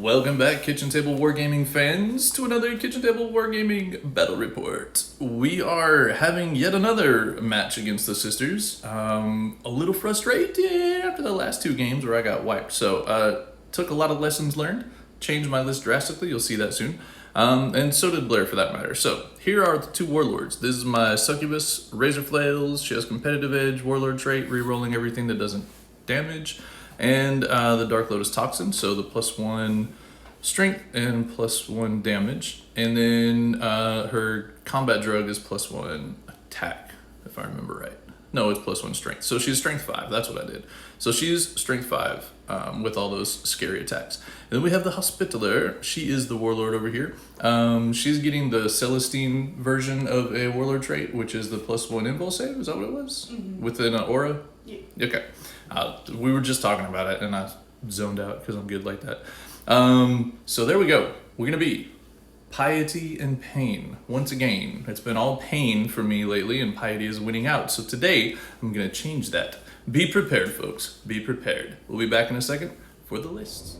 Welcome back, Kitchen Table Wargaming fans, to another Kitchen Table Wargaming Battle Report. We are having yet another match against the sisters. A little frustrated after the last two games where I got wiped. So, took a lot of lessons learned, changed my list drastically, you'll see that soon. And so did Blair for that matter. So, here are the two Warlords. This is my Succubus, Razor Flails. She has competitive edge, Warlord trait, rerolling everything that doesn't damage. And the Dark Lotus Toxin, so the +1 strength and +1 damage. And then her combat drug is +1 attack, if I remember right. No, it's +1 strength. So she's strength 5, that's what I did. So she's strength 5 with all those scary attacks. And then we have the Hospitaller. She is the Warlord over here. She's getting the Celestian version of a Warlord trait, which is the +1 invul save, is that what it was? Mm-hmm. Within an aura? Yeah. Okay. We were just talking about it and I zoned out because I'm good like that. So there we go. We're going to be Piety and Pain. Once again, it's been all pain for me lately and Piety is winning out. So today, I'm going to change that. Be prepared, folks. Be prepared. We'll be back in a second for the lists.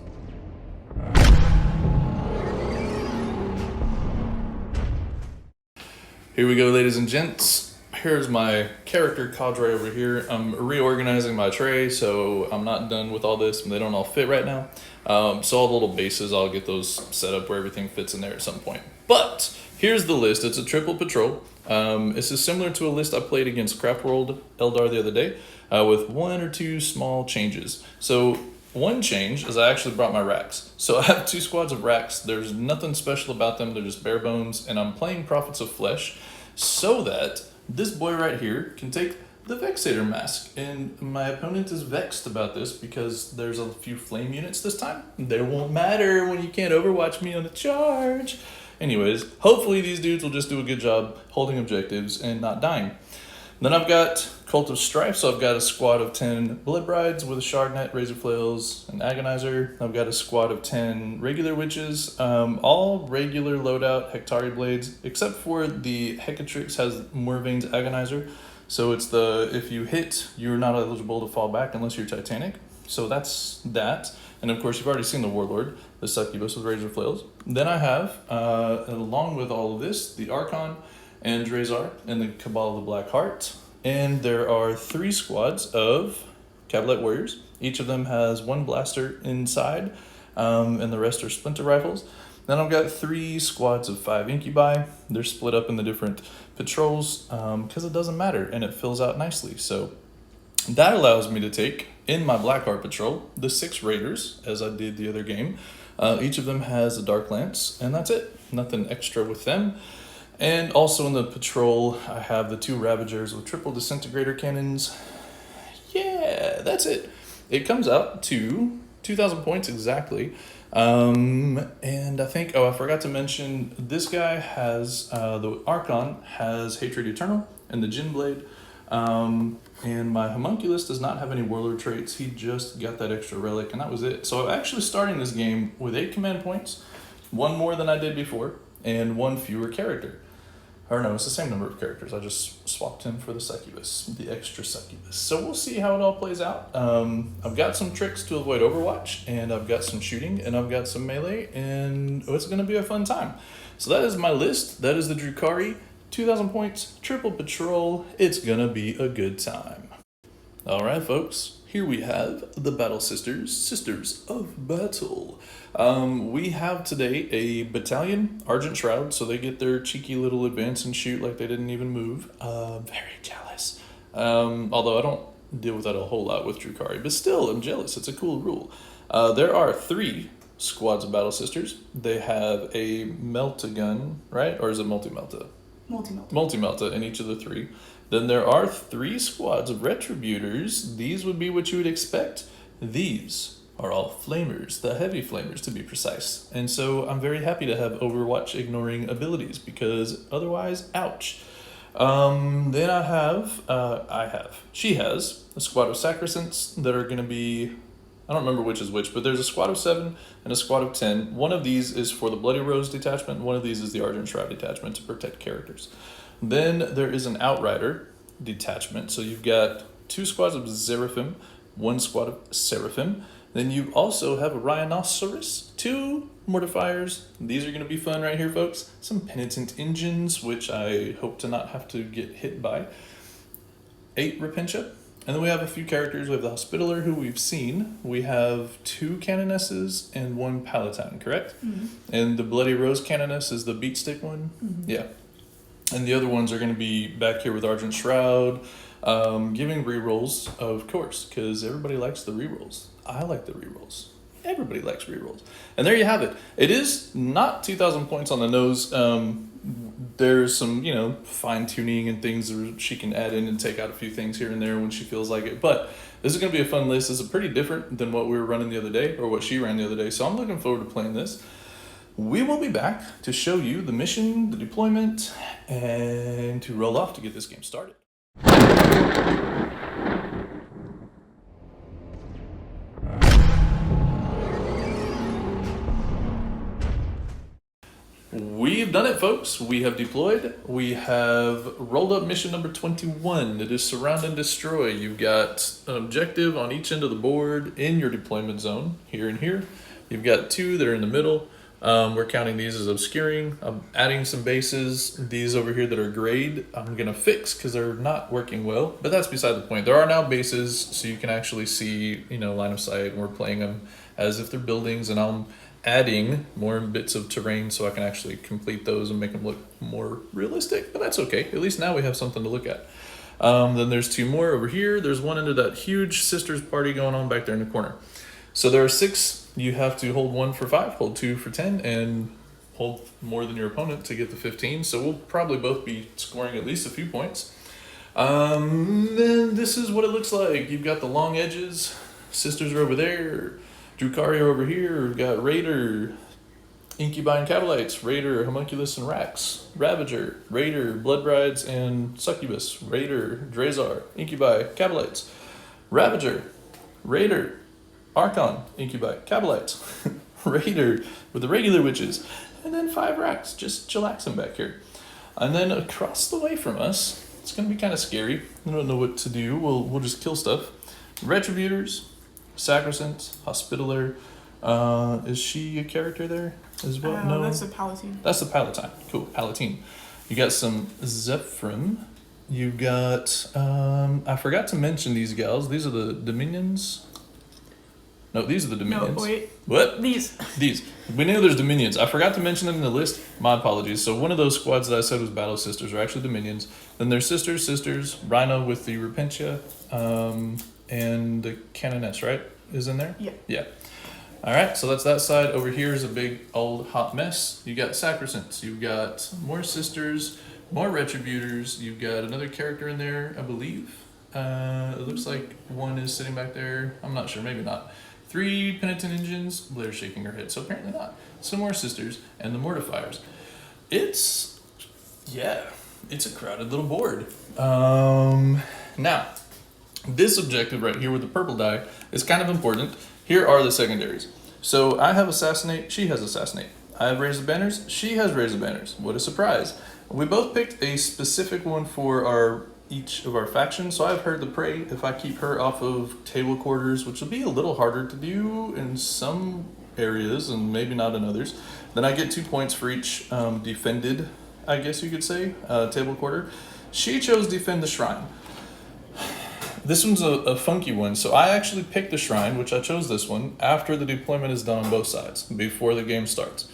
Here we go, ladies and gents. Here's my character cadre over here. I'm reorganizing my tray, so I'm not done with all this, and they don't all fit right now. So all the little bases, I'll get those set up where everything fits in there at some point. But here's the list. It's a triple patrol. This is similar to a list I played against Craft World Eldar the other day, with one or two small changes. So one change is I actually brought my racks. So I have 2 squads of racks. There's nothing special about them. They're just bare bones, and I'm playing Prophets of Flesh so that this boy right here can take the Vexator mask, and my opponent is vexed about this because there's a few flame units this time. They won't matter when you can't overwatch me on a charge. Anyways, hopefully these dudes will just do a good job holding objectives and not dying. Then I've got Cult of Strife, so I've got a squad of 10 Blood Brides with a Shardnet, Razor Flails, and Agonizer. I've got a squad of 10 regular witches, all regular loadout Hectari Blades, except for the Hecatrix has Morvane's Agonizer. So it's the, if you hit, you're not eligible to fall back unless you're Titanic. So that's that. And of course, you've already seen the Warlord, the Succubus with Razor Flails. Then I have, along with all of this, the Archon, and Drazar, and the Cabal of the Black Heart. And there are 3 squads of Cavalette Warriors. Each of them has 1 blaster inside, and the rest are splinter rifles. Then I've got 3 squads of 5 Incubi. They're split up in the different patrols, because it doesn't matter, and it fills out nicely. So that allows me to take, in my Blackheart patrol, the 6 Raiders, as I did the other game. Each of them has a Dark Lance, and that's it. Nothing extra with them. And also in the patrol, I have the 2 Ravagers with triple disintegrator cannons. Yeah, that's it. It comes out to 2,000 points exactly. And I think, I forgot to mention, this guy has, the Archon has Hatred Eternal and the Jin Blade. And my Homunculus does not have any Warlord traits. He just got that extra relic, and that was it. So I'm actually starting this game with 8 command points, 1 more than I did before, and 1 fewer character. Or no, it's the same number of characters. I just swapped him for the Succubus, the extra Succubus. So we'll see how it all plays out. I've got some tricks to avoid Overwatch, and I've got some shooting, and I've got some melee, and it's going to be a fun time. So that is my list. That is the Drukhari. 2,000 points, triple patrol. It's going to be a good time. All right, folks. Here we have the Battle Sisters, Sisters of Battle. We have today a battalion, Argent Shroud, so they get their cheeky little advance and shoot like they didn't even move. Very jealous. Although I don't deal with that a whole lot with Drukhari, but still, I'm jealous. It's a cool rule. There are 3 squads of Battle Sisters. They have a Melta-gun, right? Or is it multi-Melta? Multi-Melta. Multi-Melta in each of the 3. Then there are 3 squads of Retributors. These would be what you would expect. These are all Flamers, the heavy Flamers to be precise. And so I'm very happy to have Overwatch ignoring abilities because otherwise, ouch. Then she has a squad of Sacresants that are going to be, I don't remember which is which, but there's a squad of 7 and a squad of 10. One of these is for the Bloody Rose detachment. One of these is the Argent Shroud detachment to protect characters. Then there is an Outrider detachment. So you've got 2 squads of Seraphim. 1 squad of Seraphim. Then you also have a Rhinoceros, 2 Mortifiers. These are going to be fun right here, folks. Some Penitent Engines, which I hope to not have to get hit by. 8 Repentia. And then we have a few characters. We have the Hospitaller, who we've seen. We have 2 Canonesses and 1 Palatine, correct? Mm-hmm. And the Bloody Rose Canoness is the beat stick one? Mm-hmm. Yeah. And the other ones are going to be back here with Argent Shroud, giving rerolls, of course, because everybody likes the rerolls. I like the rerolls. Everybody likes rerolls. And there you have it. It is not 2,000 points on the nose. There's some, fine-tuning and things that she can add in and take out a few things here and there when she feels like it. But this is going to be a fun list. This is pretty different than what we were running the other day, or what she ran the other day. So I'm looking forward to playing this. We will be back to show you the mission, the deployment, and to roll off to get this game started. We've done it, folks. We have deployed. We have rolled up mission number 21. It is Surround and Destroy. You've got an objective on each end of the board in your deployment zone, here and here. You've got 2 that are in the middle. We're counting these as obscuring. I'm adding some bases. These over here that are grayed, I'm going to fix because they're not working well. But that's beside the point. There are now bases, so you can actually see, line of sight. And we're playing them as if they're buildings, and I'm adding more bits of terrain so I can actually complete those and make them look more realistic. But that's okay. At least now we have something to look at. Then there's 2 more over here. There's one under that huge sisters party going on back there in the corner. So there are 6. You have to hold 1 for 5, hold 2 for 10, and hold more than your opponent to get the 15. So we'll probably both be scoring at least a few points. Then this is what it looks like. You've got the long edges. Sisters are over there. Drukhari over here. We've got Raider, Incubi and Cabalites, Raider, Homunculus and Rax, Ravager, Raider, Blood Brides and Succubus, Raider, Drazar, Incubi, Cabalites, Ravager, Raider, Archon, Incubi, Cabalites, Raider with the regular witches, and then 5 Rax, just chillaxing back here. And then across the way from us, it's going to be kind of scary. I don't know what to do. We'll just kill stuff. Retributors, Sacresants, Hospitaller. Is she a character there as well? No, that's the Palatine. That's the Palatine. Cool, Palatine. You got some Zephyrim. You got, I forgot to mention these gals. These are the Dominions. No, these are the Dominions. No, wait. What? These. We knew there's Dominions. I forgot to mention them in the list. My apologies. So one of those squads that I said was Battle Sisters are actually Dominions. Then there's Sisters, Rhino with the Repentia, and the Canoness, right? Is in there? Yeah. Yeah. All right, so that's that side. Over here is a big old hot mess. You got Sacresants. You've got more Sisters, more Retributors. You've got another character in there, I believe. It looks like one is sitting back there. I'm not sure, maybe not. 3 Penitent Engines. Blair's shaking her head, so apparently not. Some more Sisters and the Mortifiers. It's a crowded little board. Now, this objective right here with the purple die is kind of important. Here are the secondaries. So I have Assassinate, she has Assassinate. I have Raise the Banners, she has Raise the Banners. What a surprise. We both picked a specific one for each of our factions. So I've heard the Prey. If I keep her off of table quarters, which will be a little harder to do in some areas and maybe not in others, then I get 2 points for each defended, I guess you could say, table quarter. She chose Defend the Shrine. This one's a funky one. So I actually picked the Shrine, which I chose this one, after the deployment is done on both sides, before the game starts.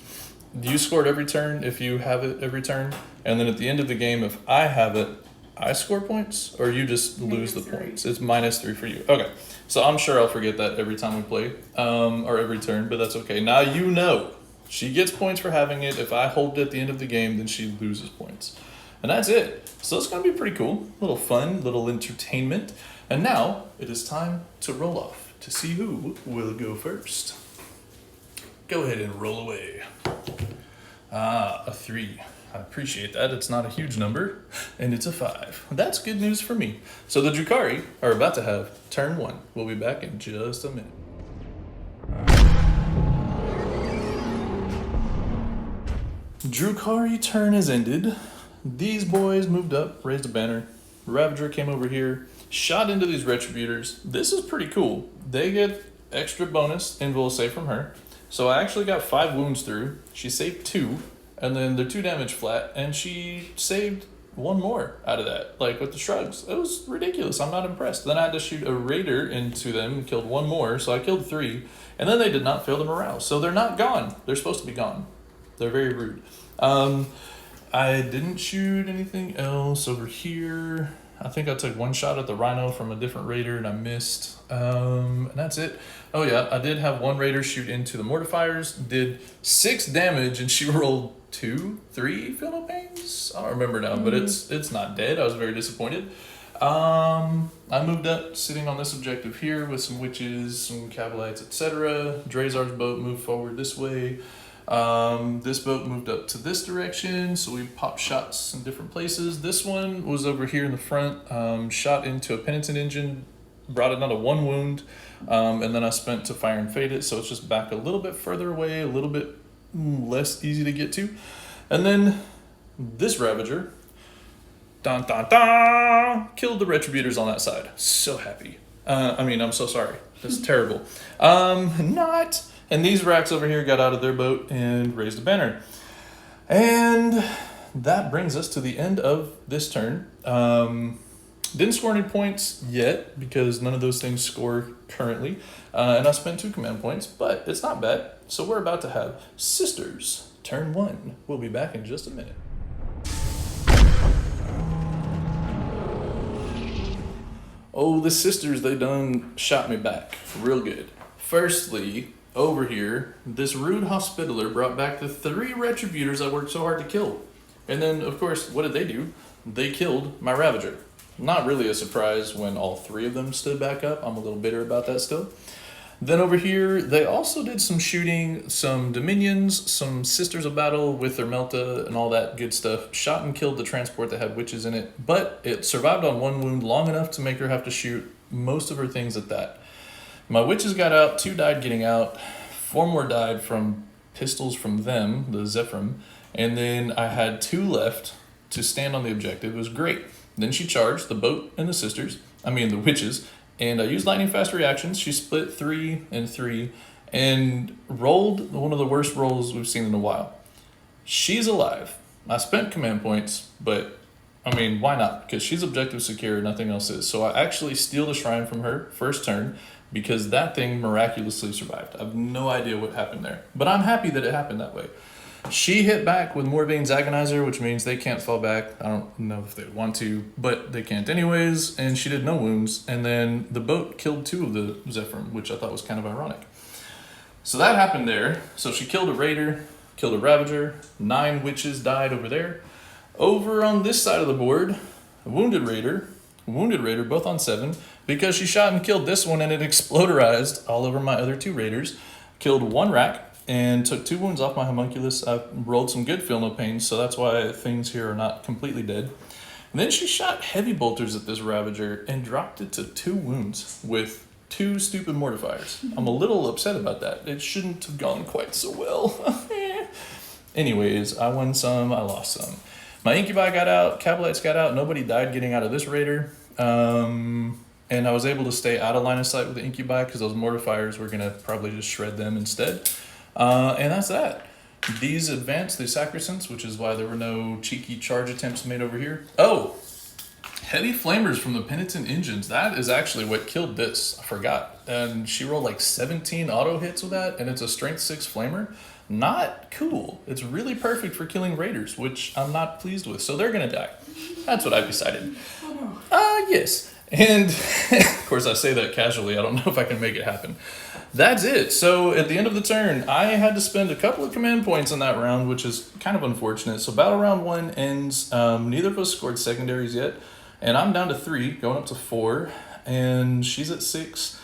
You score it every turn if you have it every turn. And then at the end of the game, if I have it, I score points, or you just lose the points. It's -3 for you. Okay, so I'm sure I'll forget that every time we play, or every turn, but that's okay. Now you know. She gets points for having it. If I hold it at the end of the game, then she loses points. And that's it. So it's going to be pretty cool. Little fun, little entertainment. And now it is time to roll off to see who will go first. Go ahead and roll away. A 3. I appreciate that. It's not a huge number, and it's a 5. That's good news for me. So the Drukhari are about to have turn 1. We'll be back in just a minute. Drukhari turn has ended. These boys moved up, raised a banner. Ravager came over here. shot into these Retributors. This is pretty cool. They get extra bonus invul save from her. So I actually got 5 wounds through. She saved 2, and then they're 2 damage flat, and she saved 1 more out of that, like with the shrugs. It was ridiculous. I'm not impressed. Then I had to shoot a raider into them and killed 1 more, so I killed 3, and then they did not fail the morale. So they're not gone. They're supposed to be gone. They're very rude. I didn't shoot anything else over here. I think I took 1 shot at the Rhino from a different raider and I missed. And that's it. Oh yeah, I did have 1 raider shoot into the mortifiers, did 6 damage, and she rolled 2, 3 fatal pains. I don't remember now, but it's not dead. I was very disappointed. I moved up, sitting on this objective here with some witches, some Cavalites, etc. Drazar's boat moved forward this way. This boat moved up to this direction, so we popped shots in different places. This one was over here in the front, shot into a penitent engine, brought it down to 1 wound, and then I spent to fire and fade it, so it's just back a little bit further away, a little bit less easy to get to. And then this Ravager, dun dun dun, killed the Retributors on that side. So happy. I'm so sorry. That's terrible. Not. And these racks over here got out of their boat and raised a banner. And that brings us to the end of this turn. Didn't score any points yet because none of those things score currently. And I spent 2 command points, but it's not bad. So we're about to have Sisters, turn 1. We'll be back in just a minute. Oh, the Sisters, they done shot me back real good. Firstly, over here, this rude Hospitaller brought back the 3 Retributors I worked so hard to kill. And then, of course, what did they do? They killed my Ravager. Not really a surprise when all 3 of them stood back up. I'm a little bitter about that still. Then over here, they also did some shooting, some Dominions, some Sisters of Battle with their Melta and all that good stuff. Shot and killed the transport that had witches in it, but it survived on 1 wound long enough to make her have to shoot most of her things at that. My witches got out, 2 died getting out, 4 more died from pistols from them, the Zephyrim, and then I had 2 left to stand on the objective. It was great. Then she charged the boat and the witches, and I used lightning fast reactions. She split 3 and 3 and rolled one of the worst rolls we've seen in a while. She's alive. I spent command points, but why not? Because she's objective secure, nothing else is. So I actually steal the shrine from her first turn, because that thing miraculously survived. I have no idea what happened there, but I'm happy that it happened that way. She hit back with Morvane's Agonizer, which means they can't fall back. I don't know if they want to, but they can't anyways, and she did no wounds. And then the boat killed 2 of the Zephyrim, which I thought was kind of ironic. So that happened there. So she killed a Raider, killed a Ravager, 9 witches died over there. Over on this side of the board, a Wounded Raider, both on 7, because she shot and killed this one and it exploderized all over my other 2 Raiders. Killed 1 rack and took 2 wounds off my homunculus. I rolled some good feel no pain, so that's why things here are not completely dead. And then she shot heavy bolters at this Ravager and dropped it to 2 wounds with 2 stupid mortifiers. I'm a little upset about that. It shouldn't have gone quite so well. Anyways, I won some, I lost some. My Incubi got out, Cavalites got out, nobody died getting out of this Raider. And I was able to stay out of line of sight with the Incubi because those mortifiers were going to probably just shred them instead. And that's that. These advanced the Sacresants, which is why there were no cheeky charge attempts made over here. Oh, heavy flamers from the Penitent Engines. That is actually what killed this. I forgot. And she rolled like 17 auto hits with that, and it's a strength 6 flamer. Not cool. It's really perfect for killing Raiders, which I'm not pleased with. So they're going to die. That's what I've decided. Yes. And of course I say that casually. I don't know if I can make it happen. That's it. So at the end of the turn, I had to spend a couple of command points in that round, which is kind of unfortunate. So battle round 1 ends. Neither of us scored secondaries yet. And I'm down to 3, going up to 4. And she's at 6.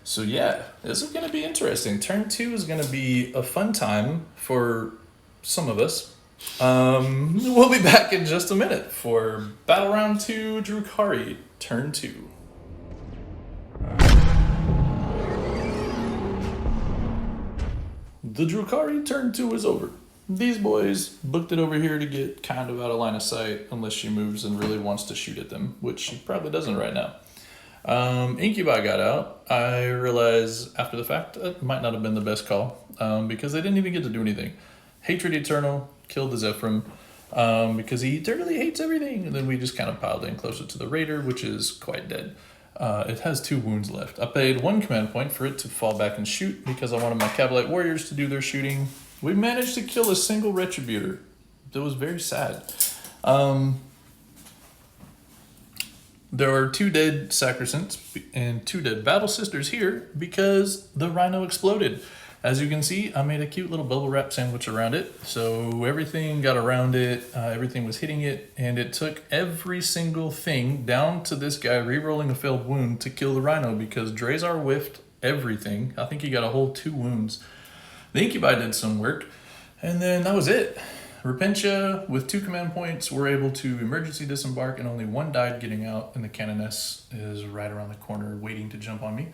So yeah, this is going to be interesting. Turn 2 is going to be a fun time for some of us. We'll be back in just a minute for battle round 2, Drukhari, turn 2. The Drukhari turn 2 is over. These boys booked it over here to get kind of out of line of sight unless she moves and really wants to shoot at them, which she probably doesn't right now. Incubi got out. I realized after the fact it might not have been the best call because they didn't even get to do anything. Hatred Eternal killed the Zephyrim because he eternally hates everything. And then we just kind of piled in closer to the Raider, which is quite dead. It has 2 wounds left. I paid 1 command point for it to fall back and shoot because I wanted my Cavalite warriors to do their shooting. We managed to kill a single Retributor. That was very sad. There are 2 dead Sacresants and 2 dead Battle Sisters here because the Rhino exploded. As you can see, I made a cute little bubble wrap sandwich around it. So everything got around it, everything was hitting it, and it took every single thing down to this guy rerolling a failed wound to kill the Rhino because Drazar whiffed everything. I think he got a whole 2 wounds. The Incubi did some work, and then that was it. Repentia, with 2 command points, were able to emergency disembark, and only 1 died getting out, and the Canoness is right around the corner waiting to jump on me.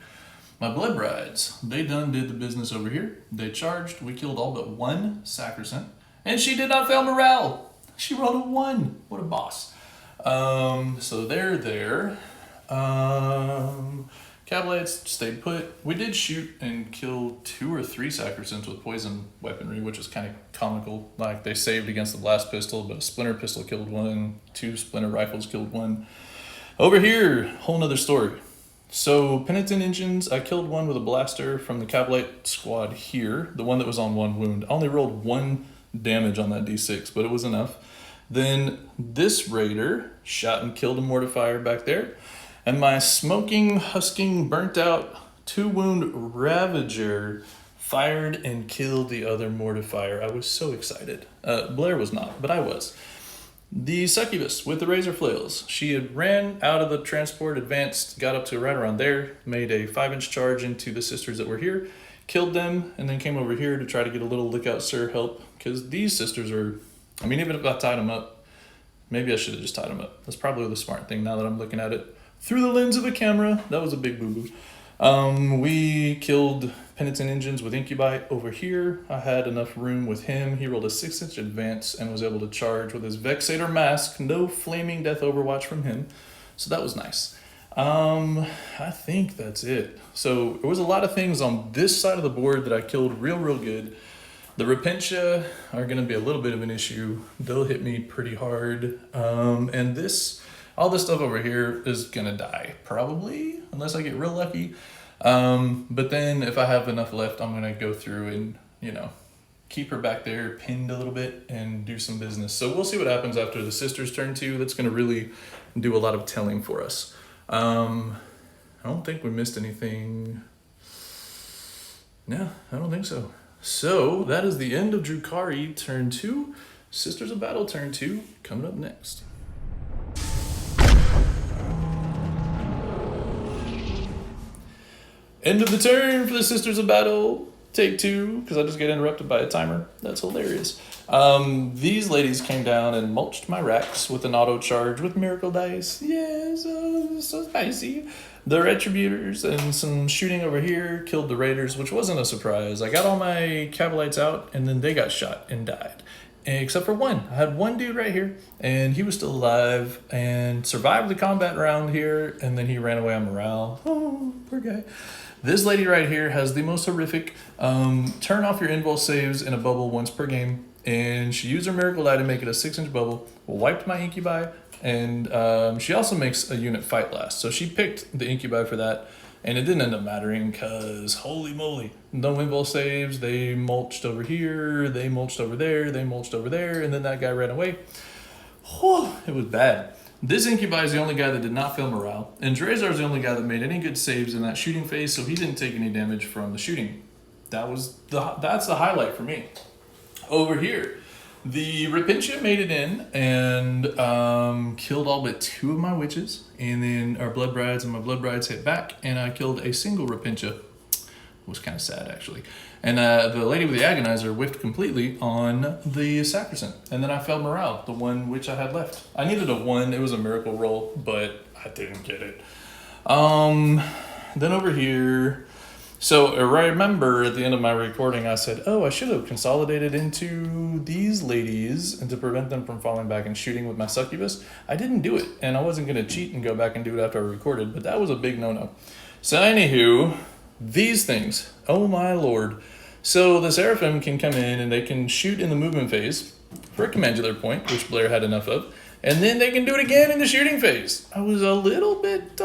My Blood Brides, they done did the business over here. They charged, we killed all but 1 Sacresant, and she did not fail morale. She rolled a 1. What a boss. So they're there. Cavalites stayed put. We did shoot and kill 2 or 3 Sacresants with poison weaponry, which is kind of comical. Like, they saved against the blast pistol, but a splinter pistol killed 1, 2 splinter rifles killed 1. Over here, whole nother story. So, Penitent Engines, I killed 1 with a blaster from the Cavalite squad here, the one that was on 1 wound. I only rolled 1 damage on that d6, but it was enough. Then this Raider shot and killed a Mortifier back there. And my smoking, husking, burnt out 2 wound Ravager fired and killed the other Mortifier. I was so excited. Blair was not, but I was. The Succubus with the Razor Flails. She had ran out of the transport, advanced, got up to right around there, made a 5-inch charge into the sisters that were here, killed them, and then came over here to try to get a little Look Out Sir help. Because these sisters are, I mean, even if I tied them up, maybe I should have just tied them up. That's probably the smart thing now that I'm looking at it through the lens of a camera. That was a big boo-boo. We killed Penitent Engines with Incubi over here. I had enough room with him. He rolled a 6-inch advance and was able to charge with his Vexator Mask. No flaming death overwatch from him. So that was nice. I think that's it. So there was a lot of things on this side of the board that I killed real good. The Repentia are going to be a little bit of an issue. They'll hit me pretty hard. And all this stuff over here is going to die, probably, unless I get real lucky. But then if I have enough left, I'm going to go through and, keep her back there pinned a little bit and do some business. So we'll see what happens after the sisters turn 2. That's going to really do a lot of telling for us. I don't think we missed anything. No, I don't think so. So that is the end of Drukhari turn 2. Sisters of Battle turn 2 coming up next. End of the turn for the Sisters of Battle. Take 2, because I just get interrupted by a timer. That's hilarious. These ladies came down and mulched my racks with an auto charge with miracle dice. Yeah, so spicy. The Retributors and some shooting over here killed the Raiders, which wasn't a surprise. I got all my Cavalites out, and then they got shot and died. Except for 1. I had 1 dude right here, and he was still alive and survived the combat round here, and then he ran away on morale. Oh, poor guy. This lady right here has the most horrific turn off your invul saves in a bubble once per game, and she used her miracle die to make it a 6-inch bubble, wiped my Incubi, and she also makes a unit fight last. So she picked the Incubi for that, and it didn't end up mattering because holy moly, no invul saves. They mulched over here, they mulched over there, they mulched over there, and then that guy ran away. Whew, it was bad. This Incubi is the only guy that did not fail morale, and Drazar is the only guy that made any good saves in that shooting phase, so he didn't take any damage from the shooting. That's the highlight for me. Over here, the Repentia made it in and killed all but 2 of my witches, and then our Blood Brides and my Blood Brides hit back, and I killed a single Repentia. It was kind of sad, actually. And the lady with the Agonizer whiffed completely on the Sacresant. And then I failed morale, the 1 which I had left. I needed a 1. It was a miracle roll, but I didn't get it. Then over here, So I remember at the end of my recording, I said, oh, I should have consolidated into these ladies and to prevent them from falling back and shooting with my succubus. I didn't do it, and I wasn't going to cheat and go back and do it after I recorded, but that was a big no-no. So anywho, these things, oh my lord. So the Seraphim can come in and they can shoot in the movement phase for a commandular point, which Blair had enough of, and then they can do it again in the shooting phase. I was a little bit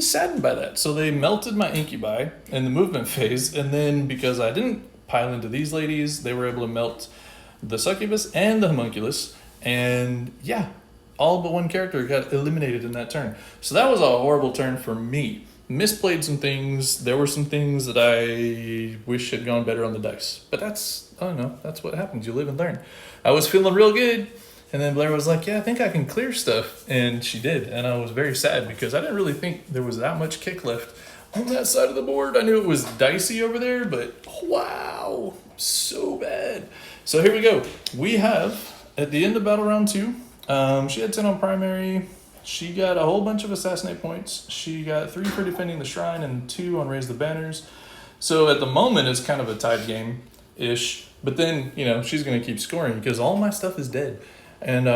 saddened by that. So they melted my incubi in the movement phase, and then because I didn't pile into these ladies, they were able to melt the succubus and the homunculus, and yeah, all but one character got eliminated in that turn. So that was a horrible turn for me. Misplayed some things. There were some things that I wish had gone better on the dice, but that's, I don't know, that's what happens. You live and learn. I was feeling real good, and then Blair was like, yeah, I think I can clear stuff. And she did. And I was very sad because I didn't really think there was that much kick left on that side of the board. I knew it was dicey over there, but wow, so bad. So here we go. We have, at the end of battle round 2, she had 10 on primary. She got a whole bunch of assassinate points. She got 3 for defending the shrine and 2 on raise the banners. So at the moment, it's kind of a tied game-ish. But then, you know, she's going to keep scoring because all my stuff is dead. And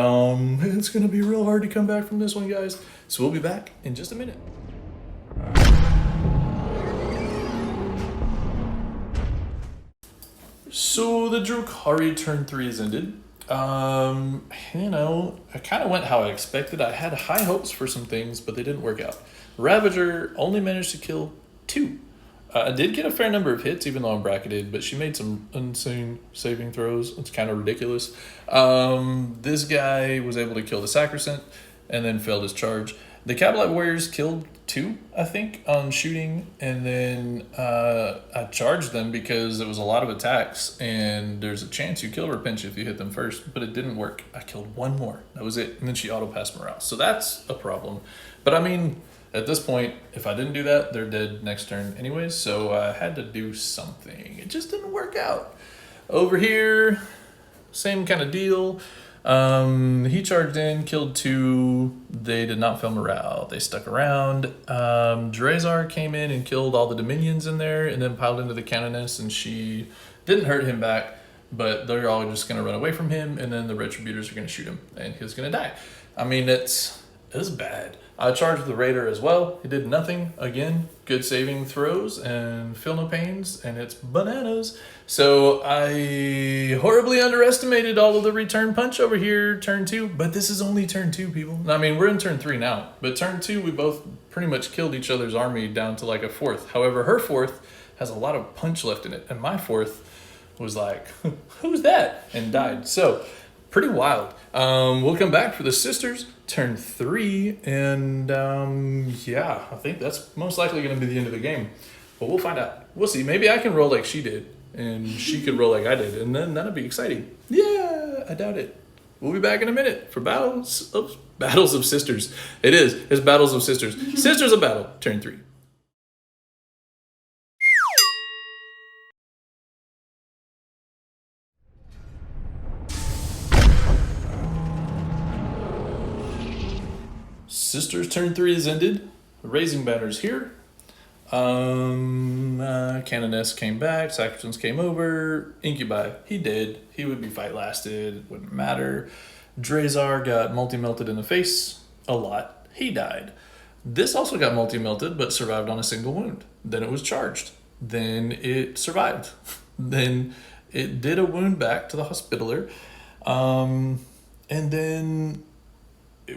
it's going to be real hard to come back from this one, guys. So we'll be back in just a minute. So the Drukhari turn 3 is ended. You know, I kind of went how I expected. I had high hopes for some things, but they didn't work out. Ravager only managed to kill 2. I did get a fair number of hits, even though I'm bracketed, but she made some insane saving throws. It's kind of ridiculous. This guy was able to kill the Sacresant and then failed his charge. The Cabalite Warriors killed 2, I think, on shooting, and then I charged them because it was a lot of attacks, and there's a chance you kill Repinch if you hit them first, but it didn't work. I killed 1 more. That was it, and then she auto-passed morale. So that's a problem. But I mean, at this point, if I didn't do that, they're dead next turn anyways, so I had to do something. It just didn't work out. Over here, same kind of deal. He charged in, killed 2. They did not fail morale. They stuck around. Drazar came in and killed all the Dominions in there and then piled into the Canoness, and she didn't hurt him back, but they're all just going to run away from him, and then the Retributors are going to shoot him, and he's going to die. I mean, it was bad. I charged the Raider as well. He did nothing. Again, good saving throws and feel no pains, and it's bananas. So I horribly underestimated all of the return punch over here, turn 2. But this is only turn 2, people. I mean, we're in turn 3 now. But turn 2, we both pretty much killed each other's army down to like a 4th. However, her 4th has a lot of punch left in it. And my 4th was like, who's that? And died. So pretty wild. We'll come back for the sisters, turn 3, and yeah, I think that's most likely going to be the end of the game. But we'll find out. We'll see. Maybe I can roll like she did, and she could roll like I did, and then that'd be exciting. Yeah, I doubt it. We'll be back in a minute for Battles of Sisters. It is. It's Battles of Sisters. Sisters of Battle, turn 3. Sisters turn 3 is ended. Raising banners here. Canoness came back. Sacresants came over. Incubi, he did. He would be fight lasted. Wouldn't matter. Drazar got multi-melted in the face a lot. He died. This also got multi-melted, but survived on a single wound. Then it was charged. Then it survived. Then it did a wound back to the Hospitaller. And then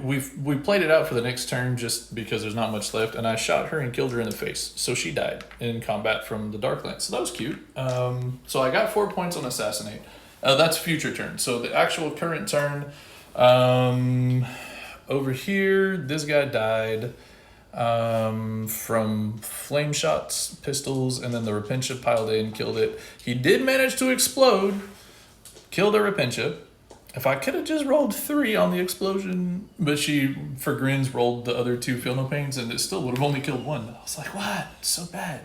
we played it out for the next turn just because there's not much left, and I shot her and killed her in the face, so she died in combat from the Darklands. So that was cute. So I got 4 points on Assassinate. That's future turn. So the actual current turn, over here, this guy died from flame shots, pistols, and then the Repentia piled in, killed it. He did manage to explode, killed a Repentia. If I could have just rolled 3 on the explosion, but she, for grins, rolled the other 2 feel no pains, and it still would have only killed 1. I was like, what? It's so bad.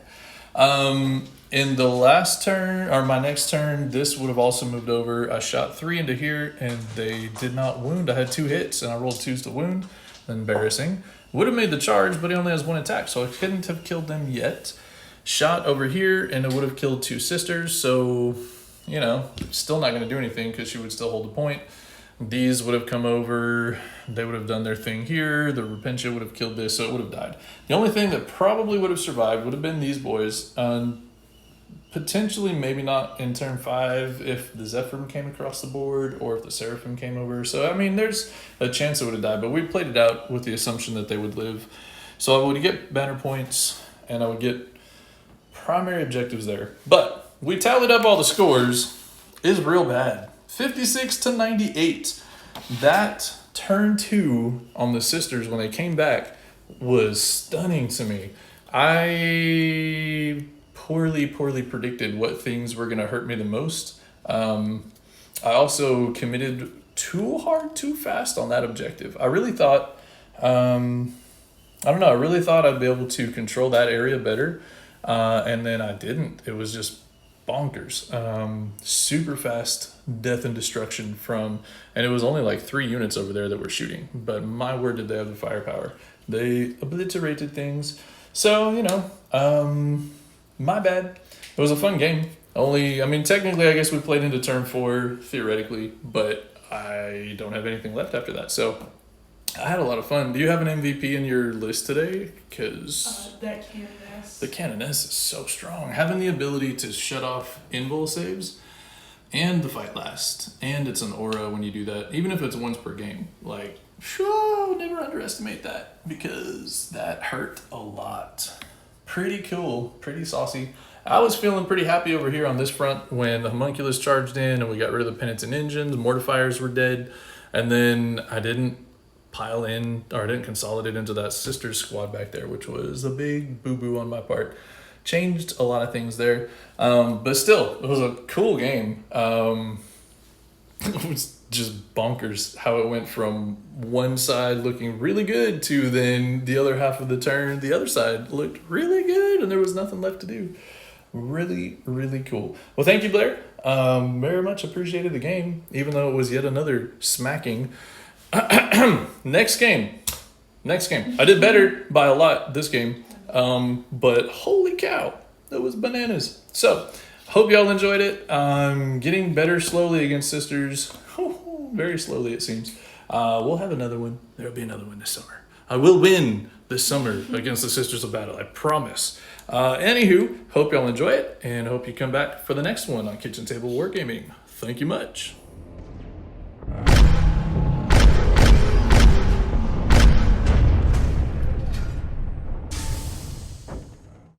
In the last turn, or my next turn, this would have also moved over. I shot 3 into here, and they did not wound. I had 2 hits, and I rolled 2s to wound. Embarrassing. Would have made the charge, but he only has 1 attack, so I couldn't have killed them yet. shot over here, and it would have killed 2 sisters. So, you know, still not going to do anything because she would still hold the point. These would have come over. They would have done their thing here. The Repentia would have killed this, so it would have died. The only thing that probably would have survived would have been these boys. Potentially, maybe not in turn 5 if the Zephyr came across the board or if the Seraphim came over. So, I mean, there's a chance it would have died, but we played it out with the assumption that they would live. So I would get banner points and I would get primary objectives there. But we tallied up all the scores. It's real bad. 56 to 98. That turn 2 on the sisters when they came back was stunning to me. I poorly predicted what things were going to hurt me the most. I also committed too hard, too fast on that objective. I really thought, I really thought I'd be able to control that area better. And then I didn't. It was just bonkers. Super fast death and destruction and it was only like 3 units over there that were shooting. But my word, did they have the firepower. They obliterated things. So, you know, my bad. It was a fun game. Technically, I guess we played into turn 4, theoretically, but I don't have anything left after that. So I had a lot of fun. Do you have an MVP in your list today? Because that Canoness. The Canoness is so strong. Having the ability to shut off invul saves and the fight last. And it's an aura when you do that, even if it's once per game. Like, sure, never underestimate that because that hurt a lot. Pretty cool, pretty saucy. I was feeling pretty happy over here on this front when the Homunculus charged in and we got rid of the Penitent Engines, Mortifiers were dead, and then I didn't pile in, or I didn't consolidate into that Sisters squad back there, which was a big boo-boo on my part. Changed a lot of things there, but still, it was a cool game. It was just bonkers how it went from one side looking really good to then the other half of the turn, the other side looked really good and there was nothing left to do. Really, really cool. Well, thank you, Blair. Very much appreciated the game, even though it was yet another smacking. Next game. I did better by a lot this game, but holy cow, that was bananas. So, hope y'all enjoyed it. Getting better slowly against Sisters. Very slowly, it seems. We'll have another one. There'll be another one this summer. I will win this summer against the Sisters of Battle, I promise. Anywho, hope y'all enjoy it, and hope you come back for the next one on Kitchen Table Wargaming. Thank you much.